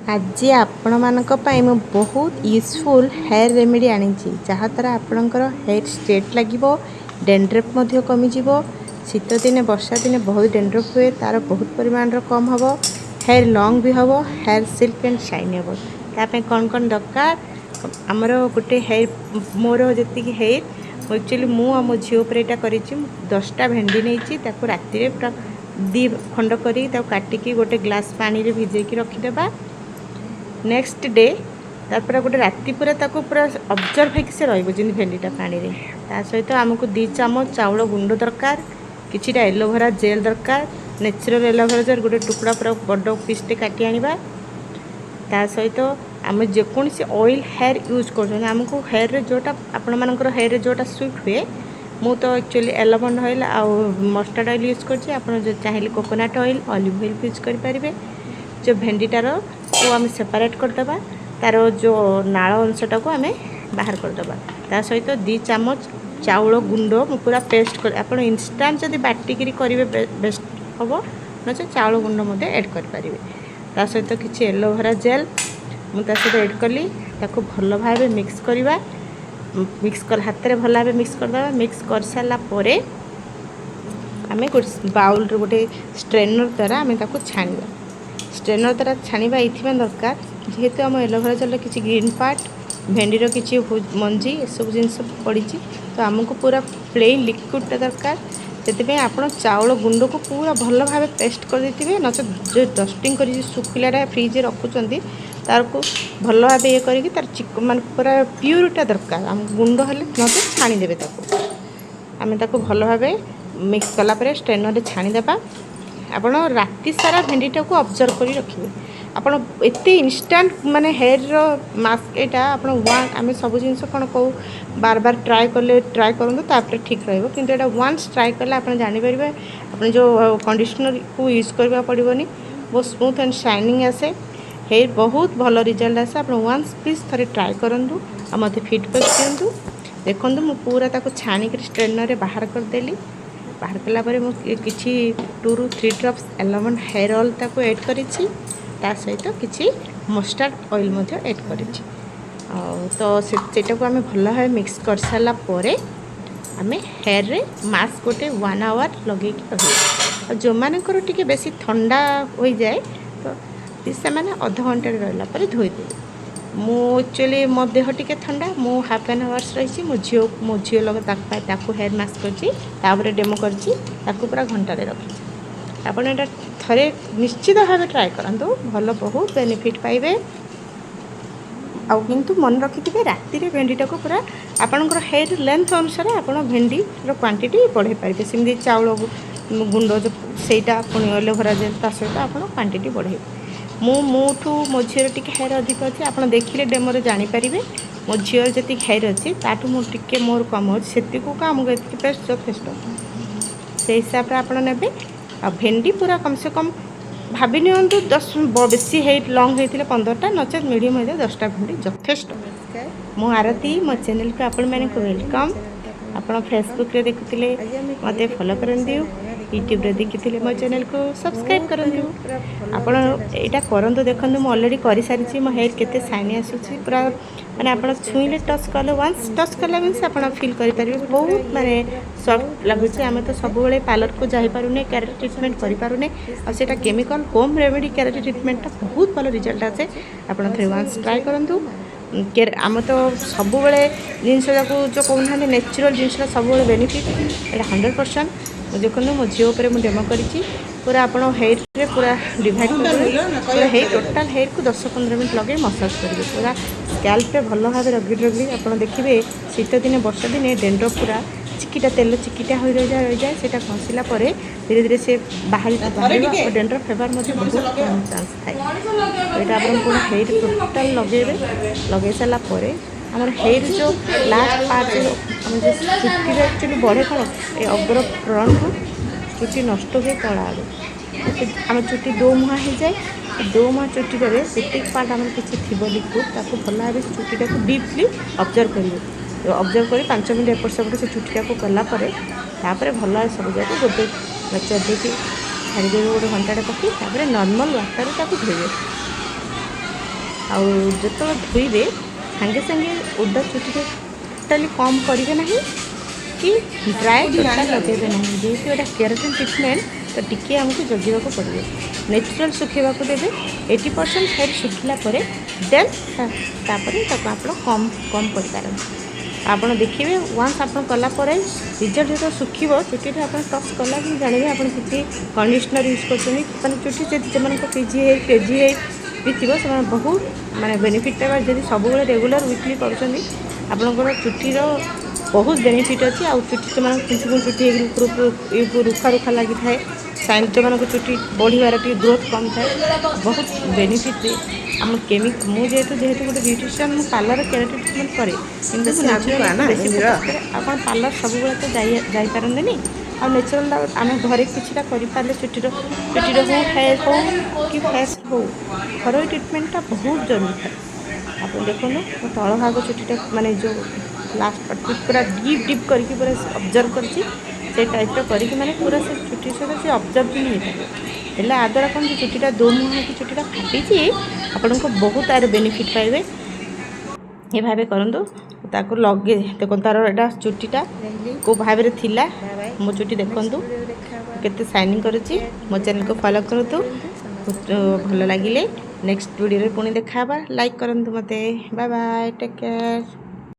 आज आपण मानक पई मु बहुत यूजफुल हेयर रेमेडी आनी जहाँद्वारा आपणकर हेयर स्ट्रेट लगे डेंड्रफ कमी शीत दिने वर्षा दिने बहुत डेंड्रफ हुए तार बहुत परिमाण कम हम हेयर लॉन्ग भी हम हेयर सिल्क एंड शाइन हम ताप कौन कौन दरकार आमर गोटे हेयर मोर जी हेयर एक्चुअली मो झील पर यहाँ कर 10टा भेंडी नहीं राति पूरा 2 खंड कर काटिकी गोटे ग्लास पानी रे भिजेकी रखीदे नेक्स्ट डे तापर गोटे राति पूरा पूरा ऑब्जर्व है से रही भेंडीटा पानी रे ता सहित आमको 2 चामच चाउल गुंड दरकार किछिटा एलोवेरा जेल दरकार नेचुरल एलोवेरा जेल गोटे टुकड़ा पूरा बड़ पीसटे काटी आनिबा ता सहित आम जेकोसी ऑयल हेयर यूज करमको हेयर रे जोटा आपण मानकर हेयर रे जोटा सूट हुए मु तो एक्चुअली एलोवेरा ऑयल आउ मस्टर्ड ऑयल यूज करछि आपण जो चाहिए coconut oil olive oil use कर पारिबे जो भेंडीटार को आम सेपरेट करदे तार जो नाल अंशटा को आम बाहर करदे ता सहित 2 चामच चाउल गुंड पूरा पेस्ट कर आप इंस्टांट जब बाटिकी करेंगे बेस्ट हम नचे चाउल गुंड मध्य ऐड करें ता सहित किसी एलोवेरा जेल मुझे सहित ऐड कली ताको भल भाव मिक्स करवा मिक्स कर हाथ में भल भाव मिक्स करदे मिक्स कर सारापर आम बाउल गोटे स्ट्रेनर द्वारा आम छाणवा स्ट्रेनर द्वारा छाणवा ये दरकार जेहेतु आम एलोवेरा जेल किसी ग्रीन पार्ट भेंडीर किसी मंजी ये सब जिनस पड़ी तो आमको पूरा प्लेन लिक्विडटा दरकार से आप चाउल गुंड को पूरा भल भाव पेस्ट कर देते नचे जो डस्टिंग कर सुखिलाटा फ्रिज रखुंट तार को भल भाव ये करी तार चिक मान पूरा प्यूरटा दरकार आम गुंड हेल्ले नचे छाणीदे आम भल भाव मिक्स कलापर स्ट्रेनर छाणीदेबा आपण राति सारा भेंडीटा को ऑब्जर्व कर रखिए आपण एते इंस्टांट माने हेयर मास्क एटा आपण वन आम सब जिन कौन कहूँ बार बार ट्राए करूँ तापर ठीक रहिबो किंतु एटा वन्स ट्राए कले आप जानीपर आप जो कंडीशनर को यूज करबा पड़ोनी बहुत स्मूथ एंड शाइनिंग आसे हेयर बहुत भल रिजल्ट आसे आप वन्स प्लीज थे ट्राए करूँ आ मत फीडबैक दिंतु देखो मु पूरा ताको छाणिक स्ट्रेनर बाहर करदेली बाहर कलापर मुझे 2 ରୁ 3 ड्रॉप्स एलोवेरा हेयर ऑयल ताको ऐड करिछि ता सहित किसी मस्टर्ड ऑयल मध्य ऐड करिछि तो सेटा को आम भल भाव मिक्स कर सारापर आम हेयर रे मास्क गोटे 1 आवर लगे रही जो मानकर टिके बेसी ठंडा हो जाए तो से मैंने अध घंटे रहा धोईदेवी मु एक्चुअली मो देह टिके ठंडा मु हाफ एन आवर्स रही मो झील लगे हेयर मास्क कर डेमो कर पूरा घंटे रखी आपड़ एटा थे निश्चित भाव ट्राए करूँ भल बहुत बेनिफिट पाइबे आउ किंतु मन रखिथे राति रे भेंडीटा को पूरा आपणकर हेयर लेंथ अनुसार आप भेंडी क्वांटिटी बढ़े पारे सेमती चाउल गुंड जो सेटा पुणी एलोवेरा जेल ता सहित आप क्वांटिटी बढ़े मुठू मो झीर टी हेयर अधिक अच्छे आप देखिले डेमोरे जानीपर मो झीर जी हेयर अच्छी ताठू मुझे मोर कम अच्छे से आमको ये पेस्ट यथेष्ट से हिसाब से आप ने आ भेंडी पूरा कम से कम भाभी नियंतु 10 बेसी हेयर लॉन्ग होते 15टा नचे मीडियम होते 10टा भेंडी यथेष्ट मो आरती मो चैनल को आपण मैंने वेलकम आप फेसबुक रे देखुले मत फॉलो कर दियो यूट्यूब रे देखी मो चैनल को सब्सक्राइब कर दियो आपण एटा करंतु देखंतु मो ऑलरेडी करि सारिछि मो हेयर केते शाइनी आसुछि पूरा माने आपण छुईले टच कले वन्स टच कले मीन्स आपण फील करि परिबे बहुत माने सॉफ्ट लागुछि आमे तो सब बेले पार्लर को जाई पारुने केराटिन ट्रीटमेंट करि पारुने आ सेटा chemical home remedy keratin treatment बहुत भलो रिजल्ट आछे आपण थ्री वन्स ट्राई करंतु आम तो सब जिनस जो कहना नेचुरल जिनस सब बेनिफिट एटा 100% देखो मो झील पर मुझे डेमो करी पूरा आप हेयर रे पूरा डिवाइड कर हेयर टोटाल हेयर को 10-15 मिनट लगे मसाज करेंगे पूरा स्कैल्प पे भल भाव रगड़ी रगड़ी आप देखिए शीत दिने वर्षा दिने डेंड्रफ पूरा चिकिटा तेल चिकिटा हो रही जाए से घसीला धीरे धीरे से बाहर और डेंड्रफ हेबार बहुत कम चांस थाए यहाँ आप पूरा हेयर टोटाल लगे सारापर आम हेयर जो लास्ट पार्ट आम जो चुटी एक्चुअली बढ़े कौन ये अग्र फ्रंट चुटी नष्ट हुए तला आड़े आम चुटी दो मुहाँ हो जाए दो मुहाँ चुटी पिटिक पार्ट आम किसी थी लिक्विड ताको भल भाव चुटीटा को डीपली ऑब्जर्व करेंगे ऑब्जर्व कर 5 मिनट एपट सेपट से चुटीटा को कलापर भल भाव सब जगह गोटे चढ़ी छाड़देवे गोटे घंटाटे पकई नॉर्मल वाटर धोइबे जो धोइबे सांगे सांगे ओदा चुटी टोटाली कम करेंगे ना कि ड्राए टोटाल लगे ना जेहेतु एटा केराटिन ट्रिटमेंट तो टिके आमको जगेवा को पड़े नेचुरल सुखेवा को देवे 80% हेयर सुखिला देन तापर आप कम कम कर आप देखिए वन्स आप कलापर रिजल्ट जो सुखी चुटी आप टच कला कि जानवे आप किसी कंडीशनर यूज कर चुटी जो केजी भी थी से बहुत माने बेनिफिट पाइबा जब सब रेगुलर वीकली कर चुटीर बहुत बेनिफिट अच्छी आउ चुटी से चुटी रुखा रुखा लगी थाए साइन जो चुटी बढ़िबार ग्रोथ कम थाए बहुत बेनिफिट आम केमिक मुझे जेहेतु गोटे ब्यूटिशियन मुझे पार्लर केराटिन ट्रिटमेंट करे आप पार्लर सब तो जापारे आ नेचुरल आम घरे किसी करें चुटीर हो हेयर हो कि फेस हो घर ट्रिटमेंटा बहुत जरूरी था। आप देखो तल भाग चुटीटा माने जो लास्ट पार्ट पूरा डीप डीप करके पूरा ऑब्जर्व करछि से टाइप करके माने पूरा से चुटी सहित से ऑब्जर्व भी नहीं है आद्वारा कौन चुटीटा दो मुँह की चुटीटा फाटी आपण को बहुत आर बेनिफिट पाइबे ये भाव करूँ लगे देखो तार एटा चुटीटा को भाव में थिला मो चुटी देखूँ केते शाइनिंग करुच्ची मो चैनल को फॉलो करूँ भल लगिले नेक्स्ट वीडियो पुणी देखा लाइक करंतु मते बाय बाय टेक केयर।